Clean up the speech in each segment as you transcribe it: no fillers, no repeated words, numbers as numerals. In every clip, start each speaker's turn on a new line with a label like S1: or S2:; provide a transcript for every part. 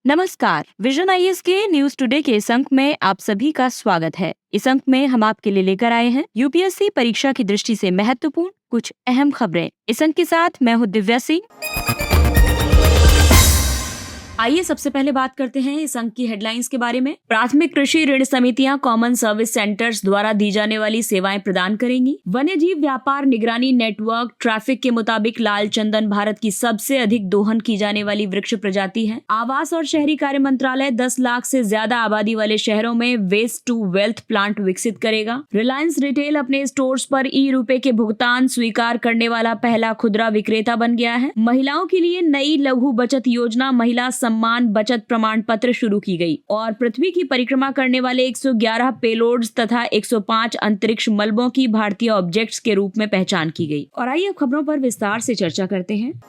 S1: नमस्कार। Vision IAS के news today के इस अंक में आप सभी का स्वागत है। इस अंक में हम आपके लिए लेकर आए हैं यूपीएससी परीक्षा की दृष्टि से महत्वपूर्ण कुछ अहम खबरें। इस अंक के साथ मैं हूँ दिव्या सिंह। आइए सबसे पहले बात करते हैं इस अंक की हेडलाइंस के बारे में। प्राथमिक कृषि ऋण समितियां कॉमन सर्विस सेंटर्स द्वारा दी जाने वाली सेवाएं प्रदान करेंगी। वन्यजीव व्यापार निगरानी नेटवर्क ट्रैफिक के मुताबिक लाल चंदन भारत की सबसे अधिक दोहन की जाने वाली वृक्ष प्रजाति है। आवास और शहरी कार्य मंत्रालय 10 लाख से ज्यादा आबादी वाले शहरों में वेस्ट टू वेल्थ प्लांट विकसित करेगा। रिलायंस रिटेल अपने स्टोर्स पर ₹E के भुगतान स्वीकार करने वाला पहला खुदरा विक्रेता बन गया है। महिलाओं के लिए नई लघु बचत योजना महिला सम्मान बचत प्रमाण पत्र शुरू की गई और पृथ्वी की परिक्रमा करने वाले 111 पेलोड्स तथा 105 अंतरिक्ष मलबों की भारतीय ऑब्जेक्ट्स के रूप में पहचान की गई। और आइए अब खबरों पर विस्तार से चर्चा करते हैं।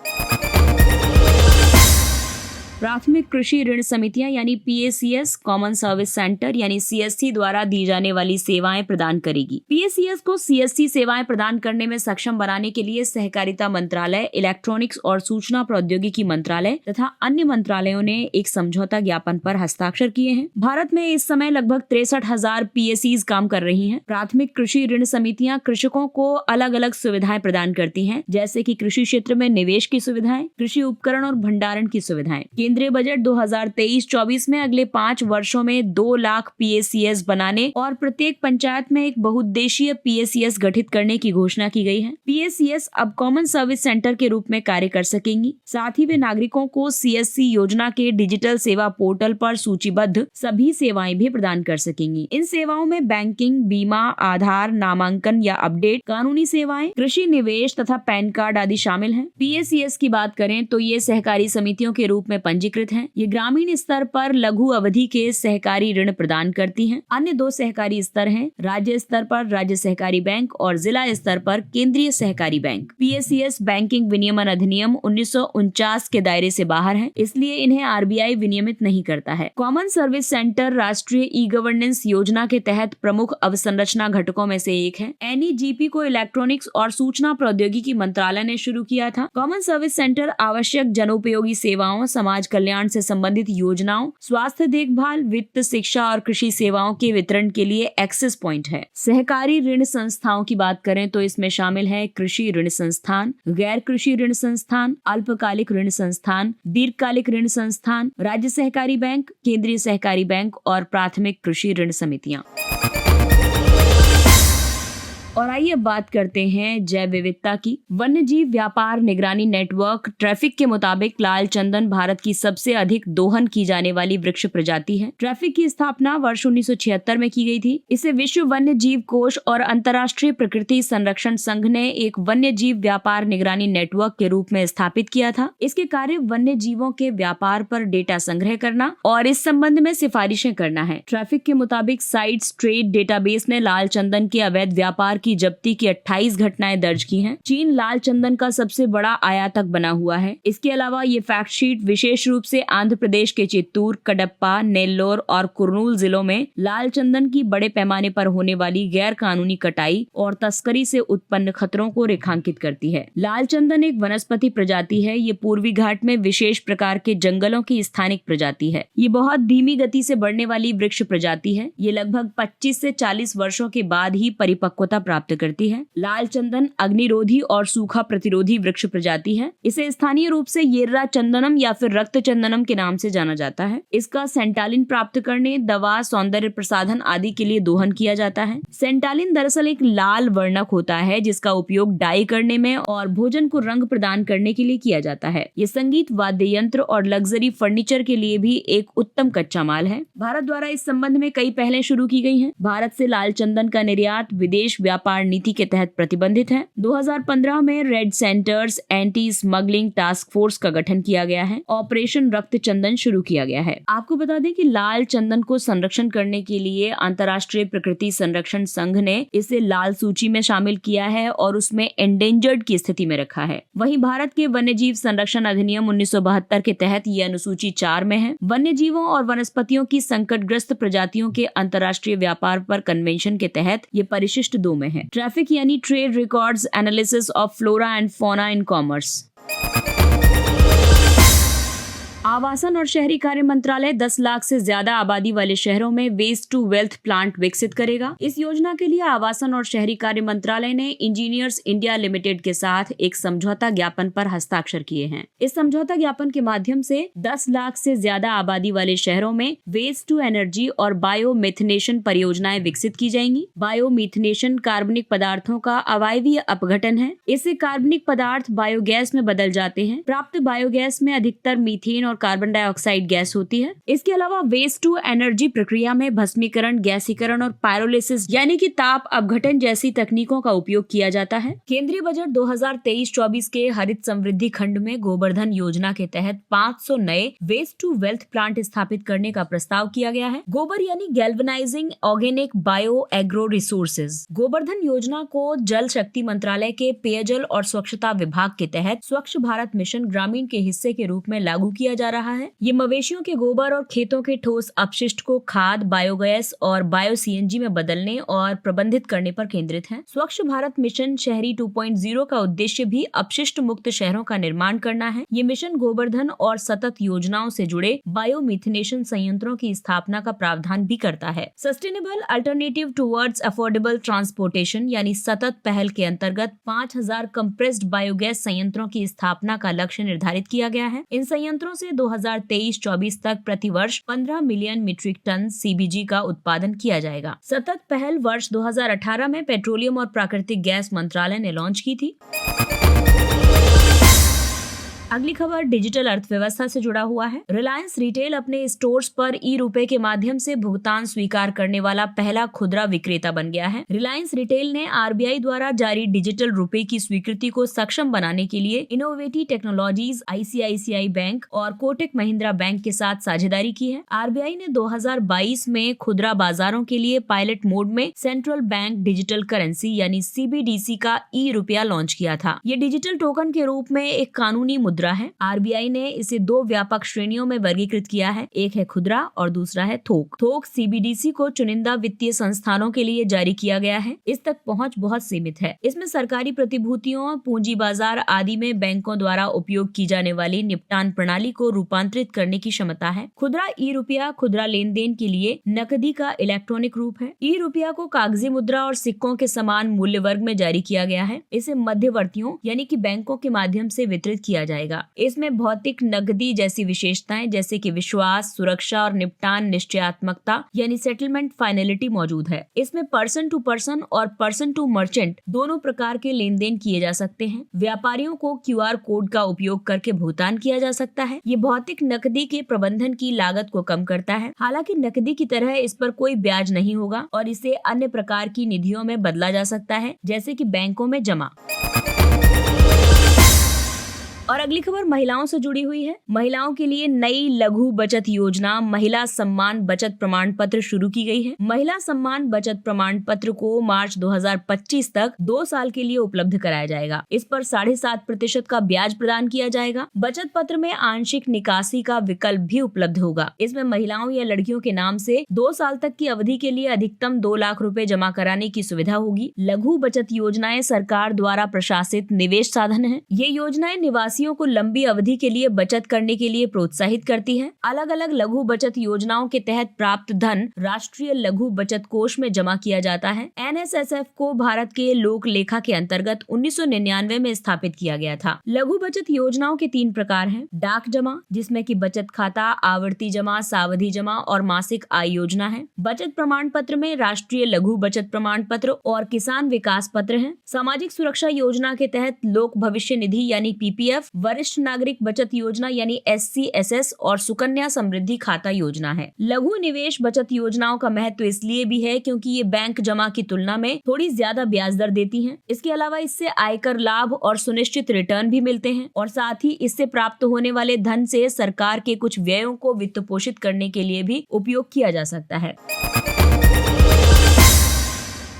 S1: प्राथमिक कृषि ऋण समितियां यानी PACS कॉमन सर्विस सेंटर यानी CSC द्वारा दी जाने वाली सेवाएं प्रदान करेगी। PACS को CSC सेवाएं प्रदान करने में सक्षम बनाने के लिए सहकारिता मंत्रालय, इलेक्ट्रॉनिक्स और सूचना प्रौद्योगिकी मंत्रालय तथा अन्य मंत्रालयों ने एक समझौता ज्ञापन पर हस्ताक्षर किए हैं। भारत में इस समय लगभग 63,000 PACs काम कर रही हैं। प्राथमिक कृषि ऋण समितियां कृषकों को अलग अलग सुविधाएं प्रदान करती हैं, जैसे कि कृषि क्षेत्र में निवेश की सुविधाएं, कृषि उपकरण और भंडारण की सुविधाएं। केंद्रीय बजट 2023-24 में अगले 5 वर्षों में 2 लाख PACS बनाने और प्रत्येक पंचायत में एक बहुउद्देशीय PACS गठित करने की घोषणा की गई है। PACS अब कॉमन सर्विस सेंटर के रूप में कार्य कर सकेंगी। साथ ही वे नागरिकों को CSC योजना के डिजिटल सेवा पोर्टल पर सूचीबद्ध सभी सेवाएं भी प्रदान कर सकेंगी। इन सेवाओं में बैंकिंग, बीमा, आधार, नामांकन या अपडेट, कानूनी सेवाएं, कृषि निवेश तथा पैन कार्ड आदि शामिल हैं। PACS की बात करें तो ये सहकारी समितियों के रूप में पंजीकृत हैं। ये ग्रामीण स्तर पर लघु अवधि के सहकारी ऋण प्रदान करती हैं। अन्य 2 सहकारी स्तर हैं, राज्य स्तर पर राज्य सहकारी बैंक और जिला स्तर पर केंद्रीय सहकारी बैंक। PACS बैंकिंग विनियमन अधिनियम 1949 के दायरे से बाहर है, इसलिए इन्हें RBI विनियमित नहीं करता है। कॉमन सर्विस सेंटर राष्ट्रीय ई-गवर्नेंस योजना के तहत प्रमुख अवसंरचना घटकों में से एक है। NEGP को इलेक्ट्रॉनिक्स और सूचना प्रौद्योगिकी मंत्रालय ने शुरू किया था। कॉमन सर्विस सेंटर आवश्यक जनोपयोगी सेवाओं, समाज कल्याण से संबंधित योजनाओं, स्वास्थ्य देखभाल, वित्त, शिक्षा और कृषि सेवाओं के वितरण के लिए एक्सेस पॉइंट है। सहकारी ऋण संस्थाओं की बात करें तो इसमें शामिल है कृषि ऋण संस्थान, गैर कृषि ऋण संस्थान, अल्पकालिक ऋण संस्थान, दीर्घकालिक ऋण संस्थान, राज्य सहकारी बैंक, केंद्रीय सहकारी बैंक और प्राथमिक कृषि ऋण समितियां। और आइए अब बात करते हैं जैव विविधता की। वन्यजीव व्यापार निगरानी नेटवर्क ट्रैफिक के मुताबिक लाल चंदन भारत की सबसे अधिक दोहन की जाने वाली वृक्ष प्रजाति है। ट्रैफिक की स्थापना वर्ष 1976 में की गई थी। इसे विश्व वन्य जीव कोष और अंतर्राष्ट्रीय प्रकृति संरक्षण संघ ने एक वन्य जीव व्यापार निगरानी नेटवर्क के रूप में स्थापित किया था। इसके कार्य वन्य जीवों के व्यापार पर डेटा संग्रह करना और इस संबंध में सिफारिशें करना है। ट्रैफिक के मुताबिक साइट्स ट्रेड डेटाबेस ने लाल चंदन के अवैध व्यापार की जब्ती की 28 घटनाएं दर्ज की हैं। चीन लाल चंदन का सबसे बड़ा आयातक बना हुआ है। इसके अलावा ये फैक्ट शीट विशेष रूप से आंध्र प्रदेश के चित्तूर, कडप्पा, नेल्लोर और कुर्नूल जिलों में लाल चंदन की बड़े पैमाने पर होने वाली गैर कानूनी कटाई और तस्करी से उत्पन्न खतरों को रेखांकित करती है। लाल चंदन एक वनस्पति प्रजाति है। ये पूर्वी घाट में विशेष प्रकार के जंगलों की स्थानिक प्रजाति है। ये बहुत धीमी गति से बढ़ने वाली वृक्ष प्रजाति है। ये लगभग 25 से 40 वर्षों के बाद ही परिपक्वता प्राप्त करती है। लाल चंदन अग्निरोधी और सूखा प्रतिरोधी वृक्ष प्रजाति है। इसे स्थानीय रूप से येर्रा चंदनम या फिर रक्त चंदनम के नाम से जाना जाता है। इसका सेंटालिन प्राप्त करने, दवा, सौंदर्य प्रसाधन आदि के लिए दोहन किया जाता है। सेंटालिन दरअसल एक लाल वर्णक होता है जिसका उपयोग डाई करने में और भोजन को रंग प्रदान करने के लिए किया जाता है। ये संगीत, वाद्य यंत्र और लग्जरी फर्नीचर के लिए भी एक उत्तम कच्चा माल है। भारत द्वारा इस संबंध में कई पहलें शुरू की गई हैं। भारत से लाल चंदन का निर्यात विदेश व्यापार नीति के तहत प्रतिबंधित है। 2015 में red centres anti smuggling task force का गठन किया गया है। ऑपरेशन रक्त चंदन शुरू किया गया है। आपको बता दें कि लाल चंदन को संरक्षण करने के लिए अंतर्राष्ट्रीय प्रकृति संरक्षण संघ ने इसे लाल सूची में शामिल किया है और उसमें एंडेंजर्ड की स्थिति में रखा है। वहीं भारत के वन्यजीव संरक्षण अधिनियम 1972 के तहत ये अनुसूची 4 में है। वन्यजीवों और वनस्पतियों की संकटग्रस्त प्रजातियों के अंतर्राष्ट्रीय व्यापार पर कन्वेंशन के तहत ये परिशिष्ट 2 में है। ट्रैफिक यानी trade records analysis of flora and fauna in commerce. आवासन और शहरी कार्य मंत्रालय 10 लाख से ज्यादा आबादी वाले शहरों में वेस्ट टू वेल्थ प्लांट विकसित करेगा। इस योजना के लिए आवासन और शहरी कार्य मंत्रालय ने इंजीनियर्स इंडिया लिमिटेड के साथ एक समझौता ज्ञापन पर हस्ताक्षर किए हैं। इस समझौता ज्ञापन के माध्यम से 10 लाख से ज्यादा आबादी वाले शहरों में वेस्ट टू एनर्जी और बायोमिथनेशन परियोजनाएं विकसित की जाएंगी। बायोमिथनेशन कार्बनिक पदार्थों का अवायवीय अपघटन है। इससे कार्बनिक पदार्थ बायोगैस में बदल जाते हैं। प्राप्त बायोगैस में अधिकतर मीथेन और कार्बन डाइऑक्साइड गैस होती है। इसके अलावा वेस्ट टू एनर्जी प्रक्रिया में भस्मीकरण, गैसीकरण और पायरोलिसिस यानी कि ताप अपघटन जैसी तकनीकों का उपयोग किया जाता है। केंद्रीय बजट 2023-24 के हरित समृद्धि खंड में गोवर्धन योजना के तहत 500 नए वेस्ट टू वेल्थ प्लांट स्थापित करने का प्रस्ताव किया गया है। गोबर यानी galvanising organic bio agro resources. Govardhan योजना को जल शक्ति मंत्रालय के पेयजल और स्वच्छता विभाग के तहत स्वच्छ भारत मिशन ग्रामीण के हिस्से के रूप में लागू किया जा रहा है। ये मवेशियों के गोबर और खेतों के ठोस अपशिष्ट को खाद, बायोगैस और बायो सीएनजी में बदलने और प्रबंधित करने पर केंद्रित है। स्वच्छ भारत मिशन शहरी 2.0 का उद्देश्य भी अपशिष्ट मुक्त शहरों का निर्माण करना है। ये मिशन गोवर्धन और सतत योजनाओं से जुड़े बायोमिथनेशन संयंत्रों की स्थापना का प्रावधान भी करता है। Sustainable alternative towards affordable transportation यानी सतत पहल के अंतर्गत 5000 कंप्रेस्ड बायोगैस संयंत्रों की स्थापना का लक्ष्य निर्धारित किया गया है। इन संयंत्रों से 2023-24 तक प्रतिवर्ष 15 मिलियन मीट्रिक टन सीबीजी का उत्पादन किया जाएगा। सतत पहल वर्ष 2018 में पेट्रोलियम और प्राकृतिक गैस मंत्रालय ने लॉन्च की थी। अगली खबर डिजिटल अर्थव्यवस्था से जुड़ा हुआ है। रिलायंस रिटेल अपने स्टोर्स पर ई-रुपए के माध्यम से भुगतान स्वीकार करने वाला पहला खुदरा विक्रेता बन गया है। रिलायंस रिटेल ने आरबीआई द्वारा जारी डिजिटल रुपए की स्वीकृति को सक्षम बनाने के लिए इनोवेटिव टेक्नोलॉजीज, आईसीआईसीआई बैंक और कोटक महिंद्रा बैंक के साथ साझेदारी की है। आरबीआई ने 2022 में खुदरा बाजारों के लिए पायलट मोड में सेंट्रल बैंक डिजिटल करेंसी यानी सीबीडीसी का ई-रुपया लॉन्च किया था। ये डिजिटल टोकन के रूप में एक कानूनी मुद्रा है। आरबीआई ने इसे 2 व्यापक श्रेणियों में वर्गीकृत किया है। एक है खुदरा और दूसरा है थोक। थोक सीबीडीसी को चुनिंदा वित्तीय संस्थानों के लिए जारी किया गया है। इस तक पहुंच बहुत सीमित है। इसमें सरकारी प्रतिभूतियों, पूंजी बाजार आदि में बैंकों द्वारा उपयोग की जाने वाली निपटान प्रणाली को रूपांतरित करने की क्षमता है। खुदरा ई-रुपया खुदरा लेन देन के लिए नकदी का इलेक्ट्रॉनिक रूप है। ई-रुपया को कागजी मुद्रा और सिक्कों के समान मूल्य वर्ग में जारी किया गया है। इसे मध्यवर्तियों यानी कि बैंकों के माध्यम से वितरित किया जाएगा। इसमें भौतिक नकदी जैसी विशेषताएं जैसे कि विश्वास, सुरक्षा और निपटान निश्चयात्मकता यानी सेटलमेंट फाइनलिटी मौजूद है। इसमें पर्सन टू पर्सन और पर्सन टू मर्चेंट दोनों प्रकार के लेन देन किए जा सकते हैं। व्यापारियों को क्यूआर कोड का उपयोग करके भुगतान किया जा सकता है। ये भौतिक नकदी के प्रबंधन की लागत को कम करता है। हालांकि नकदी की तरह इस पर कोई ब्याज नहीं होगा और इसे अन्य प्रकार की निधियों में बदला जा सकता है जैसे कि बैंकों में जमा। और अगली खबर महिलाओं से जुड़ी हुई है। महिलाओं के लिए नई लघु बचत योजना महिला सम्मान बचत प्रमाण पत्र शुरू की गई है। महिला सम्मान बचत प्रमाण पत्र को मार्च 2025 तक 2 साल के लिए उपलब्ध कराया जाएगा। इस पर 7.5% का ब्याज प्रदान किया जाएगा। बचत पत्र में आंशिक निकासी का विकल्प भी उपलब्ध होगा। इसमें महिलाओं या लड़कियों के नाम से 2 साल तक की अवधि के लिए अधिकतम 2 लाख रुपए जमा कराने की सुविधा होगी। लघु बचत योजनाएं सरकार द्वारा प्रशासित निवेश साधन है। ये योजनाएं निवासी को लंबी अवधि के लिए बचत करने के लिए प्रोत्साहित करती है। अलग अलग लघु बचत योजनाओं के तहत प्राप्त धन राष्ट्रीय लघु बचत कोष में जमा किया जाता है। एनएसएसएफ को भारत के लोक लेखा के अंतर्गत 1999 में स्थापित किया गया था। लघु बचत योजनाओं के 3 प्रकार हैं। डाक जमा, जिसमें कि बचत खाता, आवर्ती जमा, सावधि जमा और मासिक आय योजना है। बचत प्रमाण पत्र में राष्ट्रीय लघु बचत प्रमाण पत्र और किसान विकास पत्र है। सामाजिक सुरक्षा योजना के तहत लोक भविष्य निधि यानी पीपीएफ, वरिष्ठ नागरिक बचत योजना यानी SCSS और सुकन्या समृद्धि खाता योजना है। लघु निवेश बचत योजनाओं का महत्व इसलिए भी है क्योंकि ये बैंक जमा की तुलना में थोड़ी ज्यादा ब्याज दर देती हैं। इसके अलावा इससे आयकर लाभ और सुनिश्चित रिटर्न भी मिलते हैं और साथ ही इससे प्राप्त होने वाले धन से सरकार के कुछ व्ययों को वित्त पोषित करने के लिए भी उपयोग किया जा सकता है।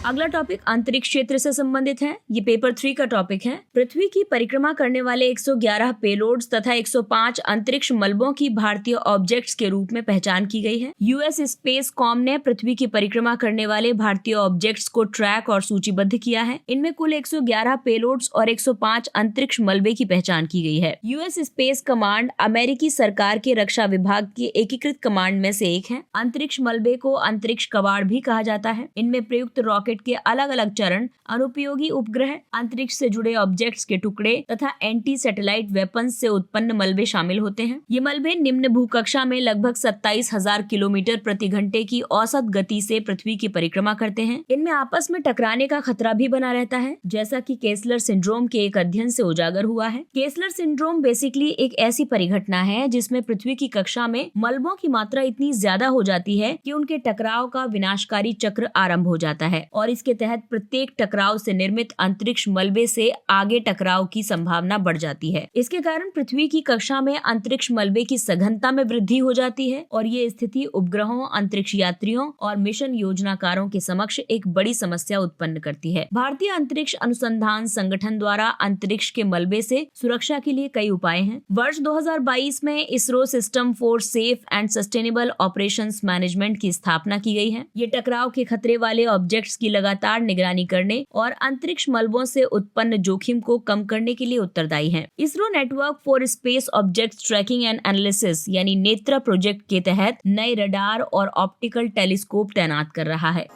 S1: अगला टॉपिक अंतरिक्ष क्षेत्र से संबंधित है। ये पेपर 3 का टॉपिक है। पृथ्वी की परिक्रमा करने वाले 111 पेलोड्स तथा 105 अंतरिक्ष मलबों की भारतीय ऑब्जेक्ट्स के रूप में पहचान की गई है। यूएस स्पेस कॉम ने पृथ्वी की परिक्रमा करने वाले भारतीय ऑब्जेक्ट्स को ट्रैक और सूचीबद्ध किया है। इनमें कुल 111 पेलोड्स और 105 अंतरिक्ष मलबे की पहचान की गई है। यूएस स्पेस कमांड अमेरिकी सरकार के रक्षा विभाग के एकीकृत कमांड में से एक है। अंतरिक्ष मलबे को अंतरिक्ष कवाड़ भी कहा जाता है। इनमें प्रयुक्त रॉकेट के अलग अलग चरण, अनुपयोगी उपग्रह, अंतरिक्ष से जुड़े ऑब्जेक्ट्स के टुकड़े तथा एंटी सैटेलाइट वेपन्स से उत्पन्न मलबे शामिल होते हैं। ये मलबे निम्न भूकक्षा में लगभग 27,000 किलोमीटर प्रति घंटे की औसत गति से पृथ्वी की परिक्रमा करते हैं। इनमें आपस में टकराने का खतरा भी बना रहता है, जैसा कि केसलर सिंड्रोम के एक अध्ययन से उजागर हुआ है। केसलर सिंड्रोम बेसिकली एक ऐसी परिघटना है जिसमें पृथ्वी की कक्षा में मलबों की मात्रा इतनी ज्यादा हो जाती है कि उनके टकराव का विनाशकारी चक्र आरंभ हो जाता है और इसके तहत प्रत्येक टकराव से निर्मित अंतरिक्ष मलबे से आगे टकराव की संभावना बढ़ जाती है। इसके कारण पृथ्वी की कक्षा में अंतरिक्ष मलबे की सघनता में वृद्धि हो जाती है और ये स्थिति उपग्रहों, अंतरिक्ष यात्रियों और मिशन योजनाकारों के समक्ष एक बड़ी समस्या उत्पन्न करती है। भारतीय अंतरिक्ष अनुसंधान संगठन द्वारा अंतरिक्ष के मलबे से सुरक्षा के लिए कई उपाय हैं। वर्ष 2022 में ISRO system for safe and sustainable operations management की स्थापना की गई है। ये टकराव के खतरे वाले ऑब्जेक्ट्स की लगातार निगरानी करने और अंतरिक्ष मलबों से उत्पन्न जोखिम को कम करने के लिए उत्तरदायी है। ISRO network for space objects tracking and analysis यानी नेत्रा प्रोजेक्ट के तहत नए रडार और ऑप्टिकल टेलीस्कोप तैनात कर रहा है।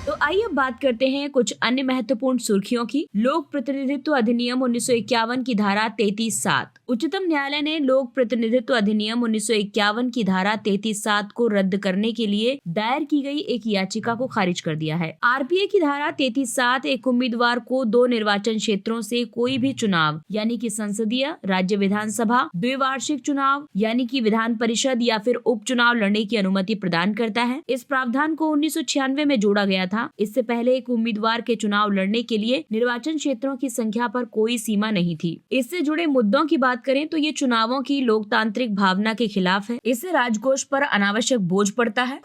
S1: तो आइए अब बात करते हैं कुछ अन्य महत्वपूर्ण सुर्खियों की। लोक प्रतिनिधित्व अधिनियम 1951 की धारा 33(7। उच्चतम न्यायालय ने लोक प्रतिनिधित्व अधिनियम 1951 की धारा 33(7 को रद्द करने के लिए दायर की गई एक याचिका को खारिज कर दिया है। आरपीए की धारा 33(7 एक उम्मीदवार को 2 निर्वाचन क्षेत्रों से कोई भी चुनाव यानी कि संसदीय, राज्य विधानसभा, द्विवार्षिक चुनाव यानी कि विधान परिषद या फिर उपचुनाव लड़ने की अनुमति प्रदान करता है। इस प्रावधान को 1996 में जोड़ा गया था। इससे पहले एक उम्मीदवार के चुनाव लड़ने के लिए निर्वाचन क्षेत्रों की संख्या पर कोई सीमा नहीं थी। इससे जुड़े मुद्दों की बात करें तो ये चुनावों की लोकतांत्रिक भावना के खिलाफ है। इससे राजकोष पर अनावश्यक बोझ पड़ता है।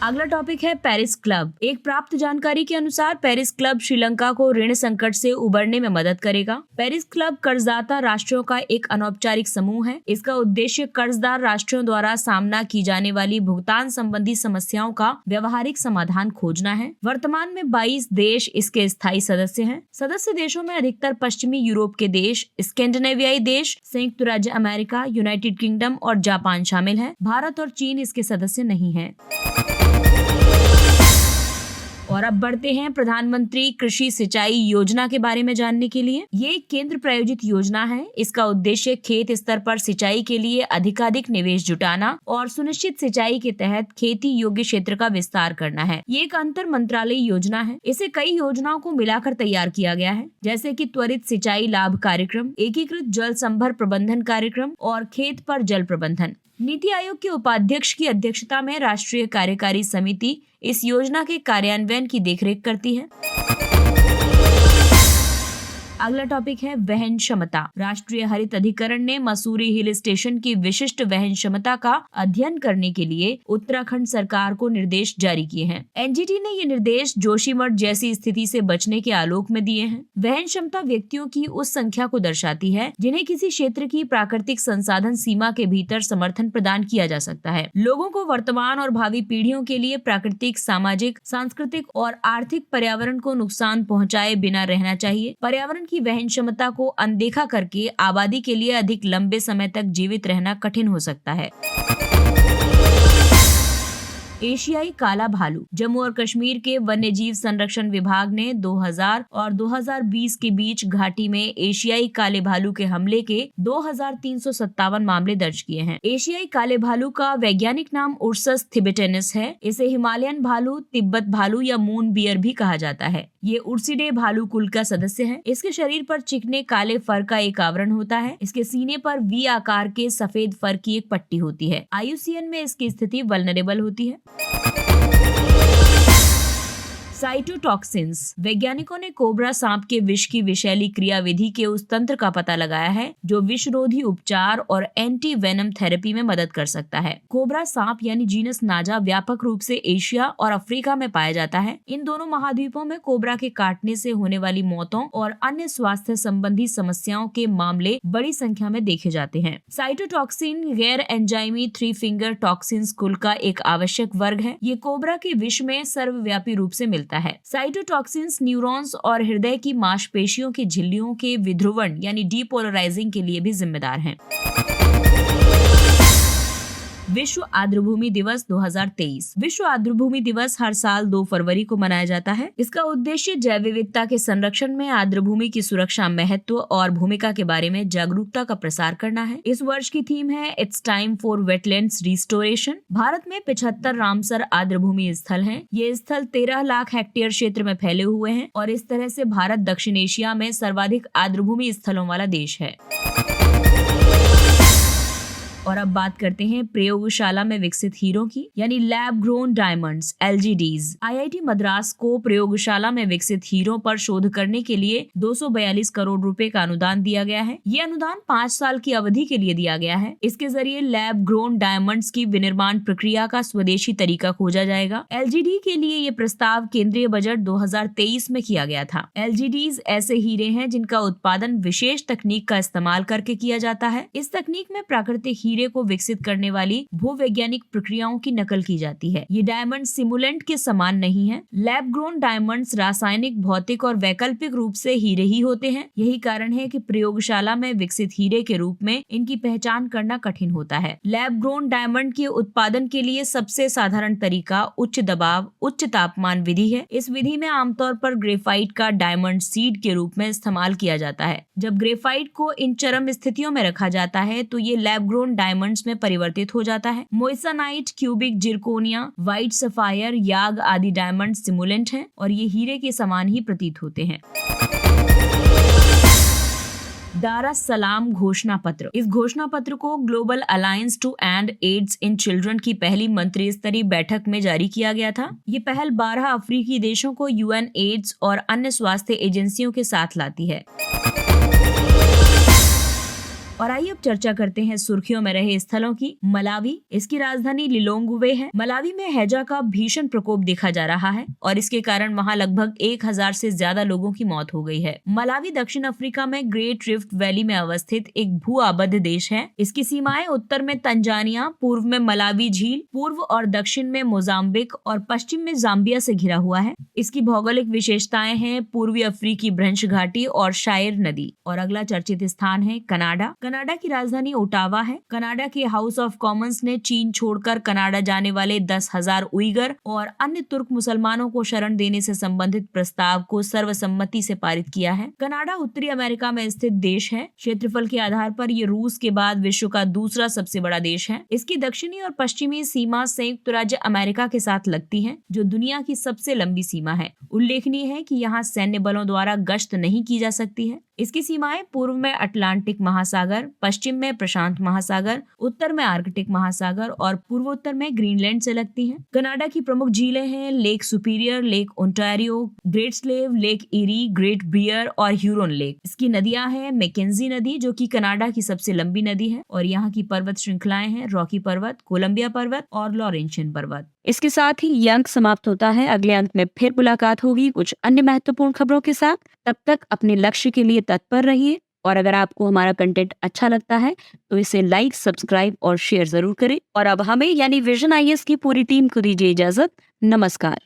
S1: अगला टॉपिक है पेरिस क्लब। एक प्राप्त जानकारी के अनुसार पेरिस क्लब श्रीलंका को ऋण संकट से उबरने में मदद करेगा। पेरिस क्लब कर्जदाता राष्ट्रों का एक अनौपचारिक समूह है। इसका उद्देश्य कर्जदार राष्ट्रों द्वारा सामना की जाने वाली भुगतान संबंधी समस्याओं का व्यवहारिक समाधान खोजना है। वर्तमान में 22 देश इसके स्थायी सदस्य हैं। सदस्य देशों में अधिकतर पश्चिमी यूरोप के देश, स्कैंडिनेवियाई देश, संयुक्त राज्य अमेरिका, यूनाइटेड किंगडम और जापान शामिल है। भारत और चीन इसके सदस्य नहीं है। और अब बढ़ते हैं प्रधानमंत्री कृषि सिंचाई योजना के बारे में जानने के लिए। ये एक केंद्र प्रायोजित योजना है। इसका उद्देश्य खेत स्तर पर सिंचाई के लिए अधिकाधिक निवेश जुटाना और सुनिश्चित सिंचाई के तहत खेती योग्य क्षेत्र का विस्तार करना है। ये एक अंतर मंत्रालयी योजना है। इसे कई योजनाओं को मिलाकर तैयार किया गया है, जैसे कि त्वरित सिंचाई लाभ कार्यक्रम, एकीकृत जल संभर प्रबंधन कार्यक्रम और खेत पर जल प्रबंधन। नीति आयोग के उपाध्यक्ष की अध्यक्षता में राष्ट्रीय कार्यकारी समिति इस योजना के कार्यान्वयन की देखरेख करती है। अगला टॉपिक है वहन क्षमता। राष्ट्रीय हरित अधिकरण ने मसूरी हिल स्टेशन की विशिष्ट वहन क्षमता का अध्ययन करने के लिए उत्तराखंड सरकार को निर्देश जारी किए हैं। एनजीटी ने ये निर्देश जोशीमठ जैसी स्थिति से बचने के आलोक में दिए हैं। वहन क्षमता व्यक्तियों की उस संख्या को दर्शाती है जिन्हें किसी क्षेत्र की प्राकृतिक संसाधन सीमा के भीतर समर्थन प्रदान किया जा सकता है। लोगों को वर्तमान और भावी पीढ़ियों के लिए प्राकृतिक, सामाजिक, सांस्कृतिक और आर्थिक पर्यावरण को नुकसान पहुँचाए बिना रहना चाहिए। पर्यावरण की वहन क्षमता को अनदेखा करके आबादी के लिए अधिक लंबे समय तक जीवित रहना कठिन हो सकता है। एशियाई काला भालू। जम्मू और कश्मीर के वन्य जीव संरक्षण विभाग ने 2000 और 2020 के बीच घाटी में एशियाई काले भालू के हमले के 2357 मामले दर्ज किए हैं। एशियाई काले भालू का वैज्ञानिक नाम उर्सस थिबेटेनस है। इसे हिमालयन भालू, तिब्बत भालू या मून बियर भी कहा जाता है। ये उर्सिडे भालू कुल का सदस्य है। इसके शरीर पर चिकने काले फर का एक आवरण होता है। इसके सीने पर वी आकार के सफेद फर की एक पट्टी होती है। IUCN में इसकी स्थिति वल्नरेबल होती है। साइटोटॉक्सिन्स। वैज्ञानिकों ने कोबरा सांप के विष की विषैली क्रियाविधि के उस तंत्र का पता लगाया है जो विषरोधी उपचार और एंटी वेनम थेरेपी में मदद कर सकता है। कोबरा सांप यानी जीनस नाजा व्यापक रूप से एशिया और अफ्रीका में पाया जाता है। इन दोनों महाद्वीपों में कोबरा के काटने से होने वाली मौतों और अन्य स्वास्थ्य संबंधी समस्याओं के मामले बड़ी संख्या में देखे जाते हैं। साइटोटॉक्सिन गैर एंजाइमी 3 फिंगर टॉक्सिन्स कुल का एक आवश्यक वर्ग है। ये कोबरा के विष में सर्वव्यापी रूप से मिलता है। साइटोटॉक्सिन्स न्यूरॉन्स और हृदय की मांसपेशियों के झिल्लियों के विध्रुवण यानी डीपोलराइजिंग के लिए भी जिम्मेदार हैं। विश्व आर्द्रभूमि दिवस 2023। विश्व आर्द्रभूमि दिवस हर साल 2 फरवरी को मनाया जाता है। इसका उद्देश्य जैव विविधता के संरक्षण में आर्द्रभूमि की सुरक्षा, महत्व और भूमिका के बारे में जागरूकता का प्रसार करना है। इस वर्ष की थीम है it's time for wetlands restoration. Bharat में 75 रामसर आर्द्रभूमि स्थल हैं। ये स्थल 13 लाख हेक्टेयर क्षेत्र में फैले हुए हैं और इस तरह से भारत दक्षिण एशिया में सर्वाधिक आर्द्रभूमि स्थलों वाला देश है। और अब बात करते हैं प्रयोगशाला में विकसित हीरों की, यानी lab grown diamonds LGDs। IIT Madras को प्रयोगशाला में विकसित हीरों पर शोध करने के लिए 242 करोड़ रुपए का अनुदान दिया गया है। ये अनुदान 5 साल की अवधि के लिए दिया गया है। इसके जरिए लैब ग्रोन डायमंड्स की विनिर्माण प्रक्रिया का स्वदेशी तरीका खोजा जाएगा। LGD के लिए ये प्रस्ताव केंद्रीय बजट 2023 में किया गया था। LGDs ऐसे हीरे हैं जिनका उत्पादन विशेष तकनीक का इस्तेमाल करके किया जाता है। इस तकनीक में प्राकृतिक हीरे को विकसित करने वाली भूवैज्ञानिक प्रक्रियाओं की नकल की जाती है। ये डायमंड सिमुलेंट के समान नहीं है। लैब ग्रोन डायमंड्स रासायनिक, भौतिक और वैकल्पिक रूप से हीरे ही होते हैं। यही कारण है कि प्रयोगशाला में विकसित हीरे के रूप में इनकी पहचान करना कठिन होता है। लैब ग्रोन डायमंड के उत्पादन के लिए सबसे साधारण तरीका उच्च दबाव, उच्च तापमान विधि है। इस विधि में आमतौर पर ग्रेफाइट का डायमंड सीड के रूप में इस्तेमाल किया जाता है। जब ग्रेफाइट को इन चरम स्थितियों में रखा जाता है तो ये लैब ग्रोन डायमंड्स में परिवर्तित हो जाता है। मोइसनाइट, क्यूबिक जिरकोनिया, व्हाइट सफायर, याग आदि डायमंड सिमुलेंट हैं और ये हीरे के समान ही प्रतीत होते हैं। दार एस सलाम घोषणा पत्र। इस घोषणा पत्र को global alliance to end AIDS in children की पहली मंत्री स्तरीय बैठक में जारी किया गया था। ये पहल 12 अफ्रीकी देशों को UN एड्स और अन्य स्वास्थ्य एजेंसियों के साथ लाती है। और आइए अब चर्चा करते हैं सुर्खियों में रहे स्थलों की। मलावी, इसकी राजधानी लिलोंगवे है। मलावी में हैजा का भीषण प्रकोप देखा जा रहा है और इसके कारण वहां लगभग 1000 से ज्यादा लोगों की मौत हो गई है। मलावी दक्षिण अफ्रीका में ग्रेट रिफ्ट वैली में अवस्थित एक भू आबद्ध देश है। इसकी सीमाएं उत्तर में तंजानिया, पूर्व में मलावी झील, पूर्व और दक्षिण में मोजाम्बिक और पश्चिम में जाम्बिया से घिरा हुआ है। इसकी भौगोलिक विशेषताएं हैं पूर्वी अफ्रीकी भ्रंश घाटी और शायर नदी। और अगला चर्चित स्थान है कनाडा। कनाडा की राजधानी ओटावा है। कनाडा के हाउस ऑफ कॉमन्स ने चीन छोड़कर कनाडा जाने वाले 10,000 उइगर और अन्य तुर्क मुसलमानों को शरण देने से संबंधित प्रस्ताव को सर्वसम्मति से पारित किया है। कनाडा उत्तरी अमेरिका में स्थित देश है। क्षेत्रफल के आधार पर ये रूस के बाद विश्व का दूसरा सबसे बड़ा देश है। इसकी दक्षिणी और पश्चिमी सीमा संयुक्त राज्य अमेरिका के साथ लगती है, जो दुनिया की सबसे लंबी सीमा है। उल्लेखनीय है कि यहाँ सैन्य बलों द्वारा गश्त नहीं की जा सकती है। इसकी सीमाएं पूर्व में अटलांटिक महासागर, पश्चिम में प्रशांत महासागर, उत्तर में आर्कटिक महासागर और पूर्वोत्तर में ग्रीनलैंड से लगती हैं। कनाडा की प्रमुख झीलें हैं lake superior, lake Ontario, great slave, lake eri, great beer और ह्यूरोन लेक। इसकी नदियां हैं मैकेंजी नदी, जो कि कनाडा की सबसे लंबी नदी है, और यहाँ की पर्वत श्रृंखलाएं हैं रॉकी पर्वत, कोलंबिया पर्वत और लॉरेंशियन पर्वत।
S2: इसके साथ ही ये अंक समाप्त होता है। अगले अंक में फिर मुलाकात होगी कुछ अन्य महत्वपूर्ण खबरों के साथ। तब तक अपने लक्ष्य के लिए तत्पर रहिए, और अगर आपको हमारा कंटेंट अच्छा लगता है तो इसे लाइक, सब्सक्राइब और शेयर जरूर करें। और अब हमें यानी विजन IAS की पूरी टीम को दीजिए इजाजत। नमस्कार।